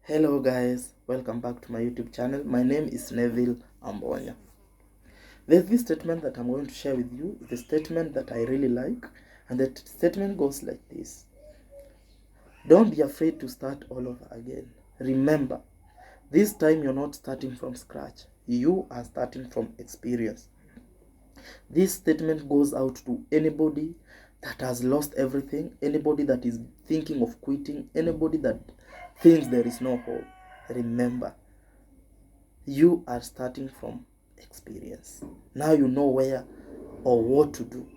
Hello guys, welcome back to my YouTube channel. My name is Neville Ambonya. There's this statement that I'm going to share with you. It's a statement that I really like, and the statement goes like this. Don't be afraid to start all over again. Remember, this time you're not starting from scratch. You are starting from experience. This statement goes out to anybody that has lost everything, anybody that is thinking of quitting, anybody that thinks there is no hope. Remember, you are starting from experience. Now you know where or what to do,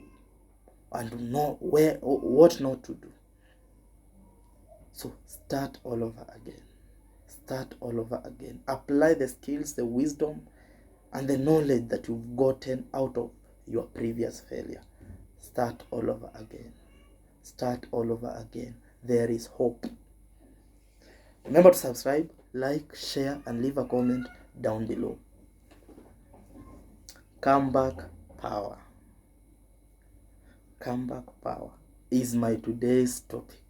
and know where or what not to do. So start all over again. Start all over again. Apply the skills, the wisdom, and the knowledge that you've gotten out of your previous failure. Start all over again. Start all over again. There is hope. Remember to subscribe, like, share, and leave a comment down below. Comeback power. Comeback power is my today's topic.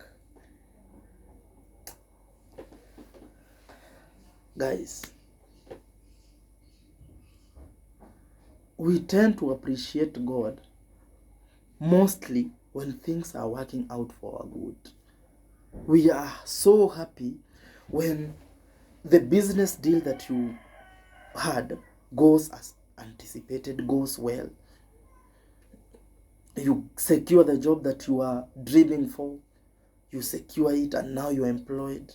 Guys, we tend to appreciate God mostly when things are working out for our good. We are so happy when the business deal that you had goes as anticipated, goes well. You secure the job that you are dreaming for. You secure it and now you're employed.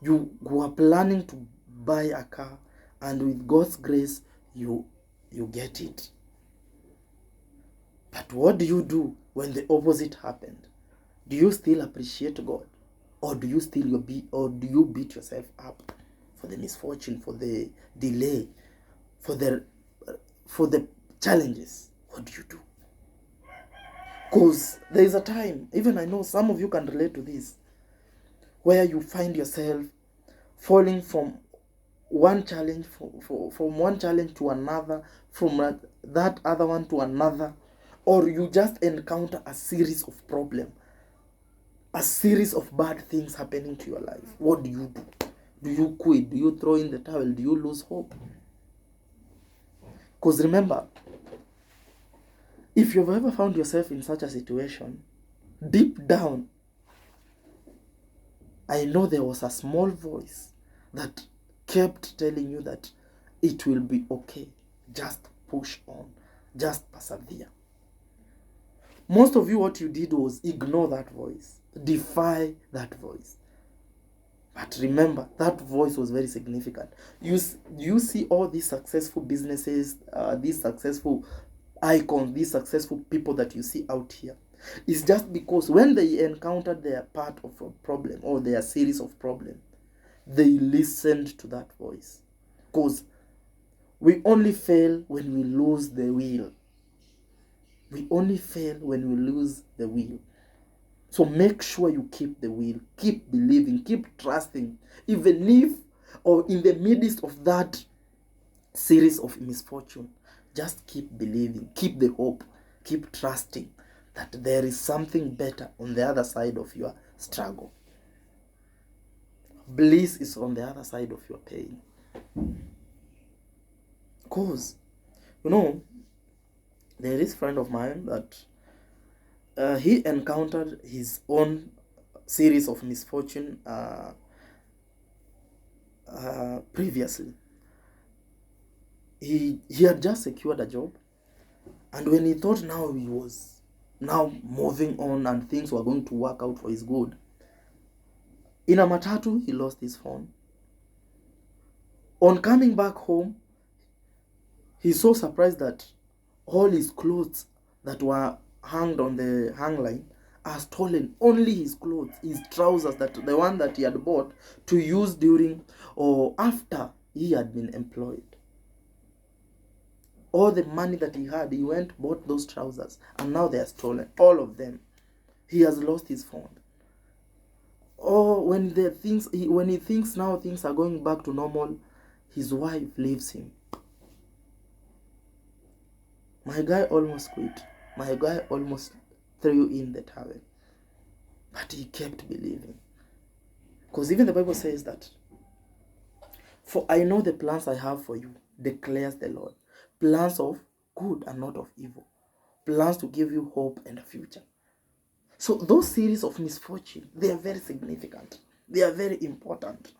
You are planning to buy a car, and with God's grace, you get it. But what do you do when the opposite happened? Do you still appreciate God, or do you beat yourself up for the misfortune, for the delay, for the challenges? What do you do? Because there is a time, even I know some of you can relate to this, where you find yourself falling from one challenge from one challenge to another, from that other one to another, or you just encounter a series of problems, a series of bad things happening to your life. What do you do? Do you quit? Do you throw in the towel? Do you lose hope? Because remember, if you've ever found yourself in such a situation, deep down, I know there was a small voice that kept telling you that it will be okay. Just push on. Just persevere. Most of you, what you did was ignore that voice. Defy that voice. But remember, that voice was very significant. You see all these successful businesses, these successful icons, these successful people that you see out here. It's just because when they encountered their part of a problem or their series of problems, they listened to that voice. Because we only fail when we lose the will. We only fail when we lose the will. So make sure you keep the will. Keep believing. Keep trusting. Even if, or in the midst of that series of misfortune, just keep believing. Keep the hope. Keep trusting that there is something better on the other side of your struggle. Bliss is on the other side of your pain. Because, there is a friend of mine that he encountered his own series of misfortune previously. He had just secured a job, and when he thought now he was now moving on and things were going to work out for his good, in a matatu he lost his phone. On coming back home, he's so surprised that all his clothes that were hanged on the hang line are stolen. Only his clothes, his trousers, the one that he had bought to use during or after he had been employed. All the money that he had, he went, bought those trousers, and now they are stolen. All of them. He has lost his phone. Or when he thinks now things are going back to normal, his wife leaves him. My guy almost quit. My guy almost threw in the towel. But he kept believing. Because even the Bible says that, for I know the plans I have for you, declares the Lord. Plans of good and not of evil. Plans to give you hope and a future. So those series of misfortune, they are very significant. They are very important.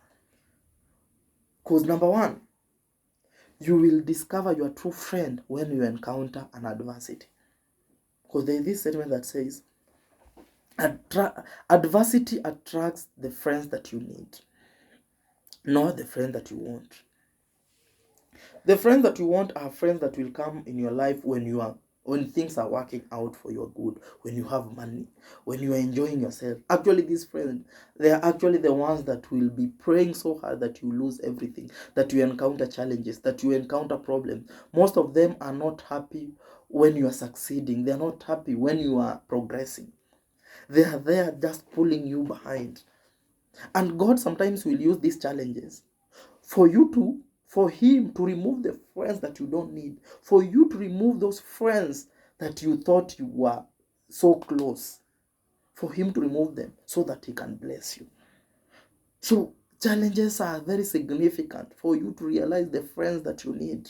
Because number one, you will discover your true friend when you encounter an adversity. Because there is this statement that says, adversity attracts the friends that you need, not the friend that you want. The friends that you want are friends that will come in your life when things are working out for your good, when you have money, when you are enjoying yourself. Actually, these friends, they are actually the ones that will be praying so hard that you lose everything, that you encounter challenges, that you encounter problems. Most of them are not happy when you are succeeding. They are not happy when you are progressing. They are there just pulling you behind. And God sometimes will use these challenges for him to remove the friends that you don't need, for you to remove those friends that you thought you were so close, for him to remove them so that he can bless you. So challenges are very significant for you to realize the friends that you need,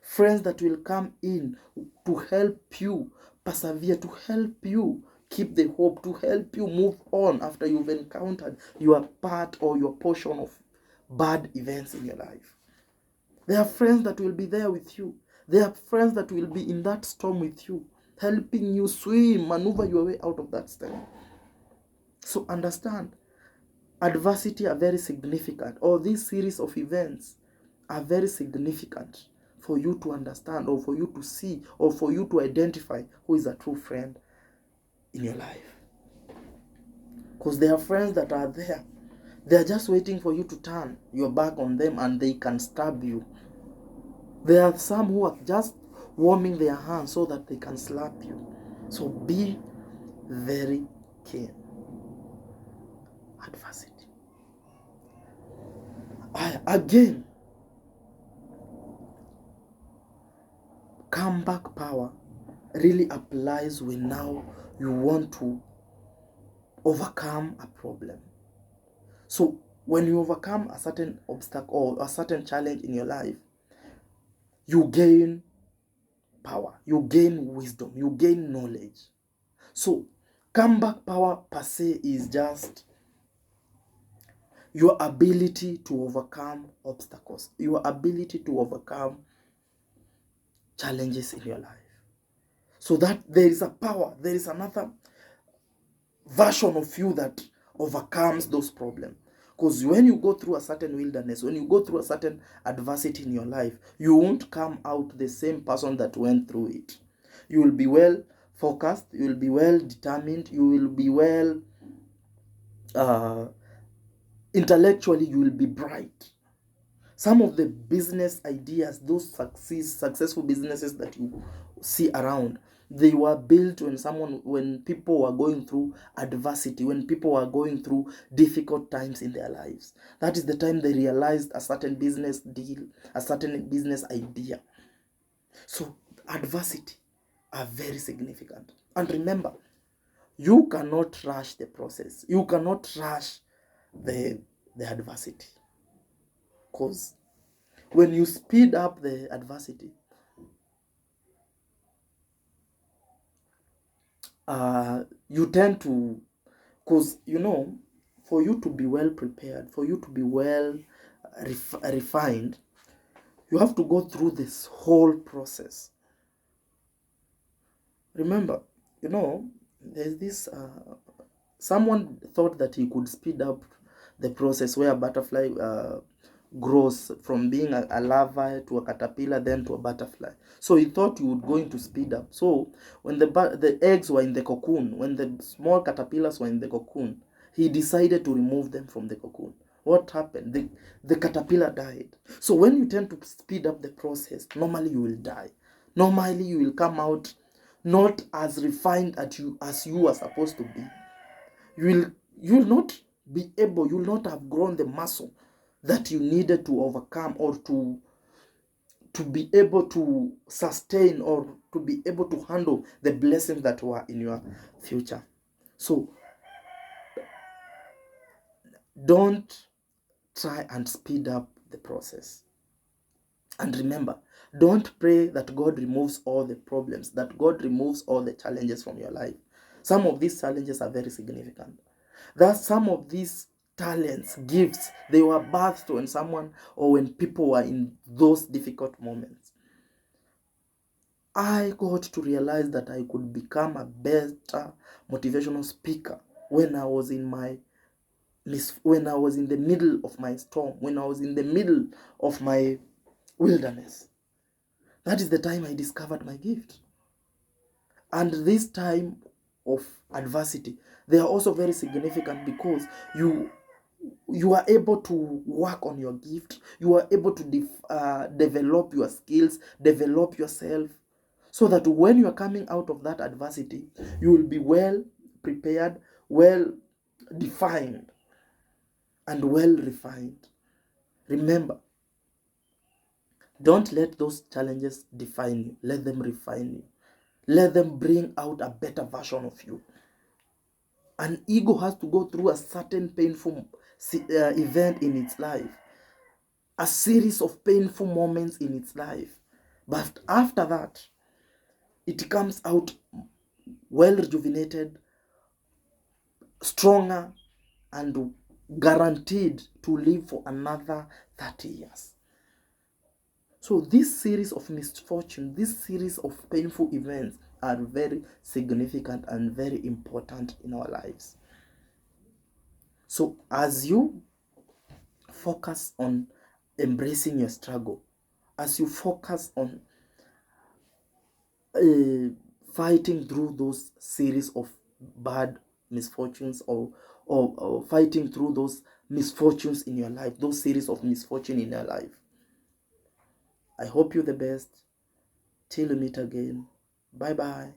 friends that will come in to help you persevere, to help you keep the hope, to help you move on after you've encountered your part or your portion of bad events in your life. There are friends that will be there with you. There are friends that will be in that storm with you, helping you swim, maneuver your way out of that storm. So understand, adversity are very significant, or this series of events are very significant for you to understand, or for you to see, or for you to identify who is a true friend in your life. Because there are friends that are there. They are just waiting for you to turn your back on them and they can stab you. There are some who are just warming their hands so that they can slap you. So be very keen. Adversity. Again, comeback power really applies when now you want to overcome a problem. So when you overcome a certain obstacle or a certain challenge in your life, you gain power, you gain wisdom, you gain knowledge. So comeback power per se is just your ability to overcome obstacles, your ability to overcome challenges in your life. So that there is a power, there is another version of you that overcomes those problems. Because when you go through a certain wilderness, when you go through a certain adversity in your life, you won't come out the same person that went through it. You will be well focused, you will be well determined, you will be well intellectually, you will be bright. Some of the business ideas, those successful businesses that you see around, they were built when people were going through adversity, when people were going through difficult times in their lives. That is the time they realized a certain business deal, a certain business idea. So adversity are very significant. And remember, you cannot rush the process. You cannot rush the adversity. Because when you speed up the adversity, you tend to, because for you to be well prepared, for you to be well refined, you have to go through this whole process. Remember, there's this someone thought that he could speed up the process where a butterfly grows from being a larva to a caterpillar, then to a butterfly. So he thought he would going to speed up. So when the eggs were in the cocoon, when the small caterpillars were in the cocoon, he decided to remove them from the cocoon. What happened? The caterpillar died. So when you tend to speed up the process, normally you will die. Normally you will come out not as refined as you are supposed to be. You will not be able, you will not have grown the muscle that you needed to overcome, or to be able to sustain, or to be able to handle the blessings that were in your future. So Don't try and speed up the process. And remember, don't pray that God removes all the problems, that God removes all the challenges from your life. Some of these challenges are very significant. That some of these talents, gifts, they were birthed when someone or when people were in those difficult moments. I got to realize that I could become a better motivational speaker when I was in the middle of my storm, when I was in the middle of my wilderness. That is the time I discovered my gift. And this time of adversity, they are also very significant because you are able to work on your gift. You are able to develop your skills, develop yourself, so that when you are coming out of that adversity, you will be well prepared, well defined, and well refined. Remember, don't let those challenges define you. Let them refine you. Let them bring out a better version of you. An ego has to go through a certain painful event in its life, a series of painful moments in its life. But after that, it comes out well rejuvenated, stronger, and guaranteed to live for another 30 years. So this series of misfortune, this series of painful events are very significant and very important in our lives. So as you focus on embracing your struggle, as you focus on fighting through those series of bad misfortunes, or fighting through those misfortunes in your life, those series of misfortune in your life, I hope you the best. Till we meet again. Bye bye.